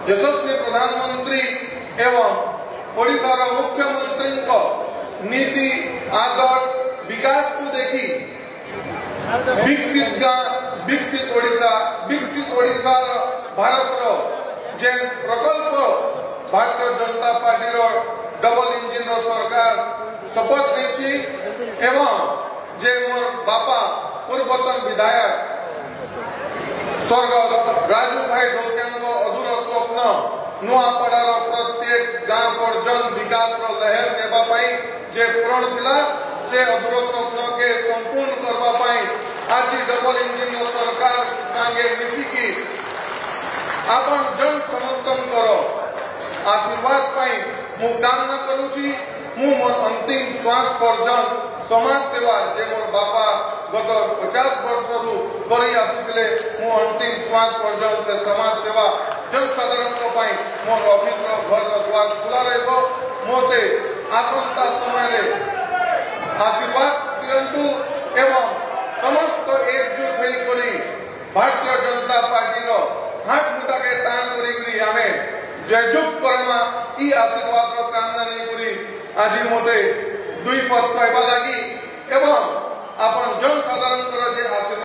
यशस्वी प्रधानमंत्री एवं ओडिशार मुख्यमंत्री नीति आदर्श विकास को देखी विकसित गाँ विकसित ओडिशा भारत जेन प्रकल्प Bharatiya Janata party double engine सरकार शपथ नहीं एवं जे मोर बापा पूर्वतन विधायक स्वर्गत राजू भाई ढोकिया अधूर स्वप्न नुआपड़ार प्रत्येक गाँ पर्यटन विकास लहर नेबाई जे प्रण थिला से अधूर स्वप्न के संपूर्ण करने आज डबल इंजिन सरकार संगे मिसिकी आपण जन समस्तंकर आशीर्वाद पाई मु कामना करूची मु मोर अंतिम श्वास पर्यंत समाज सेवा जे मोर बापा गत 50 वर्ष करी आसुले मु अंतिम श्वास पर्यंत से समाज सेवा जनसाधारण मोर ऑफिस घर द्वार खुला रहिबो मोते आसंता समय आशीर्वाद दियंतु एवं समस्त एकजुट होई भारतीय जनता पार्टी हाथ मुठा के टाण करी आमे जयजुग करमा ई आशीर्वाद कामना नहीं करी आज मोते दुई पद पाइबा लगी एवं अपन जनसाधारण जे आशीर्वाद